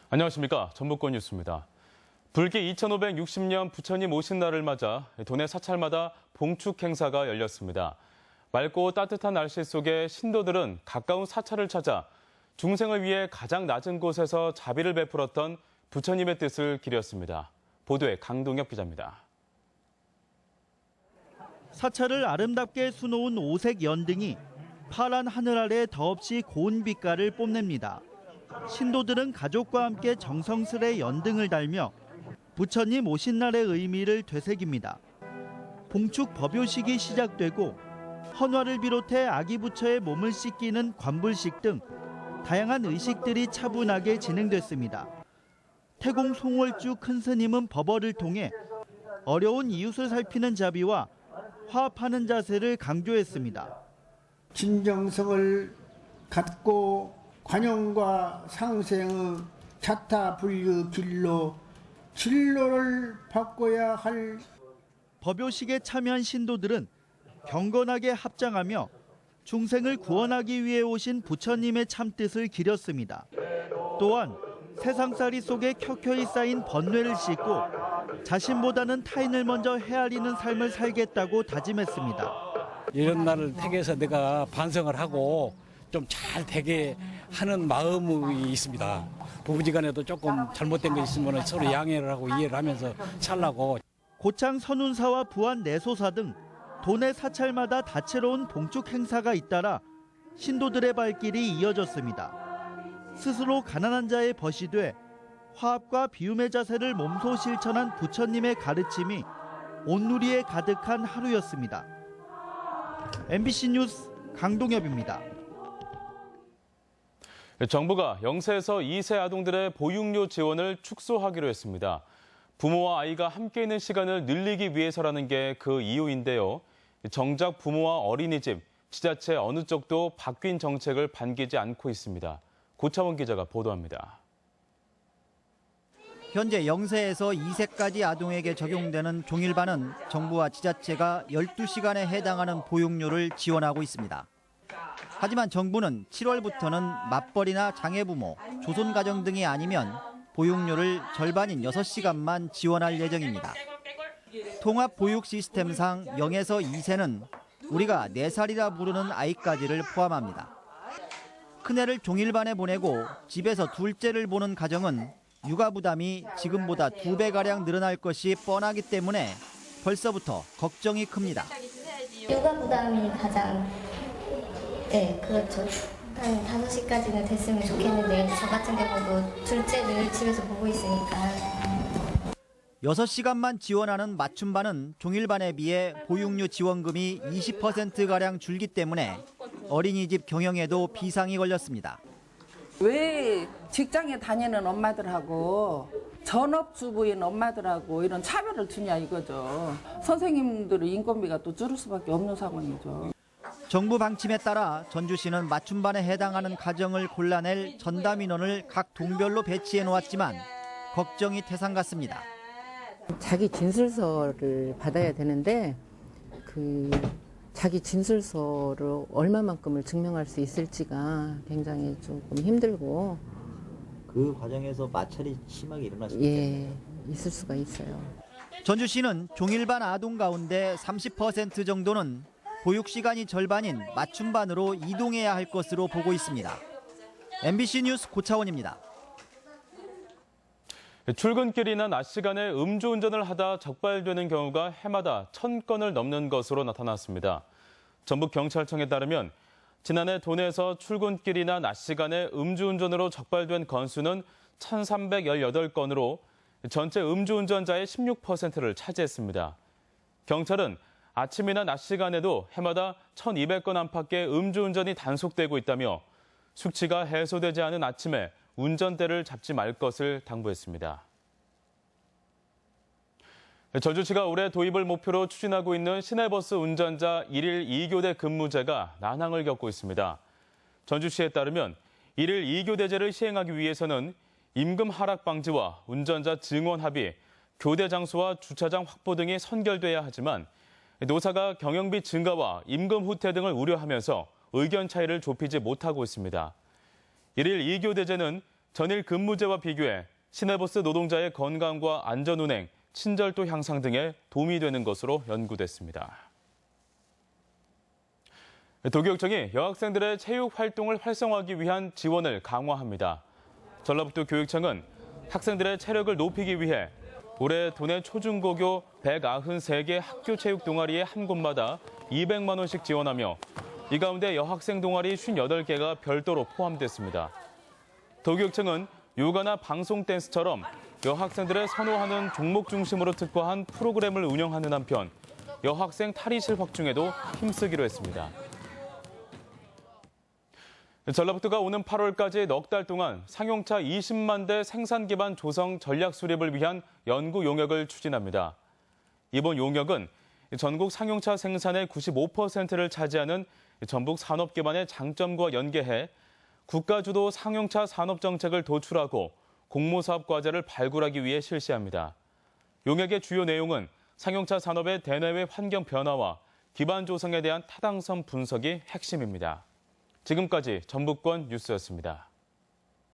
안녕하십니까. 전북권 뉴스입니다. 불기 2560년 부처님 오신 날을 맞아 도내 사찰마다 봉축 행사가 열렸습니다. 맑고 따뜻한 날씨 속에 신도들은 가까운 사찰을 찾아 중생을 위해 가장 낮은 곳에서 자비를 베풀었던 부처님의 뜻을 기렸습니다. 보도에 강동혁 기자입니다. 사찰을 아름답게 수놓은 오색 연등이 파란 하늘 아래 더없이 고운 빛깔을 뽐냅니다. 신도들은 가족과 함께 정성스레 연등을 달며 부처님 오신 날의 의미를 되새깁니다. 봉축 법요식이 시작되고 헌화를 비롯해 아기 부처의 몸을 씻기는 관불식 등 다양한 의식들이 차분하게 진행됐습니다. 태공 송월주 큰 스님은 법어를 통해 어려운 이웃을 살피는 자비와 화합하는 자세를 강조했습니다. 진정성을 갖고 관용과 상생의 자타불유 길로 진로를 바꿔야 할 법요식에 참여한 신도들은 경건하게 합장하며 중생을 구원하기 위해 오신 부처님의 참뜻을 기렸습니다. 또한 세상살이 속에 켜켜이 쌓인 번뇌를 씻고 자신보다는 타인을 먼저 헤아리는 삶을 살겠다고 다짐했습니다. 이런 날을 택해서 내가 반성을 하고 좀 잘 되게 하는 마음이 있습니다. 부부지간에도 조금 잘못된 거 있으면 서로 양해를 하고 이해를 하면서 살라고. 고창 선운사와 부안 내소사 등 도내 사찰마다 다채로운 봉축 행사가 잇따라 신도들의 발길이 이어졌습니다. 스스로 가난한 자의 벗이 돼 화합과 비움의 자세를 몸소 실천한 부처님의 가르침이 온누리에 가득한 하루였습니다. MBC 뉴스 강동엽입니다. 정부가 0세에서 2세 아동들의 보육료 지원을 축소하기로 했습니다. 부모와 아이가 함께 있는 시간을 늘리기 위해서라는 게 그 이유인데요. 정작 부모와 어린이집, 지자체 어느 쪽도 바뀐 정책을 반기지 않고 있습니다. 고차원 기자가 보도합니다. 현재 0세에서 2세까지 아동에게 적용되는 종일반은 정부와 지자체가 12시간에 해당하는 보육료를 지원하고 있습니다. 하지만 정부는 7월부터는 맞벌이나 장애부모, 조손가정 등이 아니면 보육료를 절반인 6시간만 지원할 예정입니다. 통합보육 시스템상 0에서 2세는 우리가 4살이라 부르는 아이까지를 포함합니다. 큰애를 종일반에 보내고 집에서 둘째를 보는 가정은 육아 부담이 지금보다 2배가량 늘어날 것이 뻔하기 때문에 벌써부터 걱정이 큽니다. 육아 부담이 가장 그렇죠. 한 5시까지는 됐으면 좋겠는데 저 같은 경우도 둘째를 집에서 보고 있으니까. 6시간만 지원하는 맞춤반은 종일반에 비해 보육료 지원금이 20%가량 줄기 때문에 어린이집 경영에도 비상이 걸렸습니다. 왜 직장에 다니는 엄마들하고 전업주부인 엄마들하고 이런 차별을 두냐 이거죠. 선생님들의 인건비가 또 줄을 수밖에 없는 상황이죠. 정부 방침에 따라 전주시는 맞춤반에 해당하는 가정을 골라낼 전담 인원을 각 동별로 배치해 놓았지만 걱정이 태산 같습니다. 자기 진술서를 받아야 되는데 자기 진술서를 얼마만큼을 증명할 수 있을지가 굉장히 조금 힘들고 그 과정에서 마찰이 심하게 일어날 수 있겠네요. 있을 수가 있어요. 전주시는 종일반 아동 가운데 30% 정도는 보육 시간이 절반인 맞춤반으로 이동해야 할 것으로 보고 있습니다. MBC 뉴스 고차원입니다. 출근길이나 낮 시간에 음주운전을 하다 적발되는 경우가 해마다 1000건을 넘는 것으로 나타났습니다. 전북경찰청에 따르면 지난해 도내에서 출근길이나 낮 시간에 음주운전으로 적발된 건수는 1318건으로 전체 음주운전자의 16%를 차지했습니다. 경찰은 아침이나 낮 시간에도 해마다 1200건 안팎의 음주운전이 단속되고 있다며 숙취가 해소되지 않은 아침에 운전대를 잡지 말 것을 당부했습니다. 전주시가 올해 도입을 목표로 추진하고 있는 시내버스 운전자 1일 2교대 근무제가 난항을 겪고 있습니다. 전주시에 따르면 1일 2교대제를 시행하기 위해서는 임금 하락 방지와 운전자 증원 합의, 교대 장소와 주차장 확보 등이 선결돼야 하지만 노사가 경영비 증가와 임금 후퇴 등을 우려하면서 의견 차이를 좁히지 못하고 있습니다. 1일 2교대제는 전일 근무제와 비교해 시내버스 노동자의 건강과 안전운행, 친절도 향상 등에 도움이 되는 것으로 연구됐습니다. 도교육청이 여학생들의 체육 활동을 활성화하기 위한 지원을 강화합니다. 전라북도 교육청은 학생들의 체력을 높이기 위해 올해 도내 초중고교 193개 학교 체육 동아리에 한 곳마다 200만 원씩 지원하며 이 가운데 여학생 동아리 58개가 별도로 포함됐습니다. 도교육청은 요가나 방송 댄스처럼 여학생들의 선호하는 종목 중심으로 특화한 프로그램을 운영하는 한편 여학생 탈의실 확충에도 힘쓰기로 했습니다. 전라북도가 오는 8월까지 넉 달 동안 상용차 20만 대 생산 기반 조성 전략 수립을 위한 연구 용역을 추진합니다. 이번 용역은 전국 상용차 생산의 95%를 차지하는 전북 산업 기반의 장점과 연계해 국가주도 상용차 산업 정책을 도출하고 공모사업 과제를 발굴하기 위해 실시합니다. 용역의 주요 내용은 상용차 산업의 대내외 환경 변화와 기반 조성에 대한 타당성 분석이 핵심입니다. 지금까지 전북권 뉴스였습니다.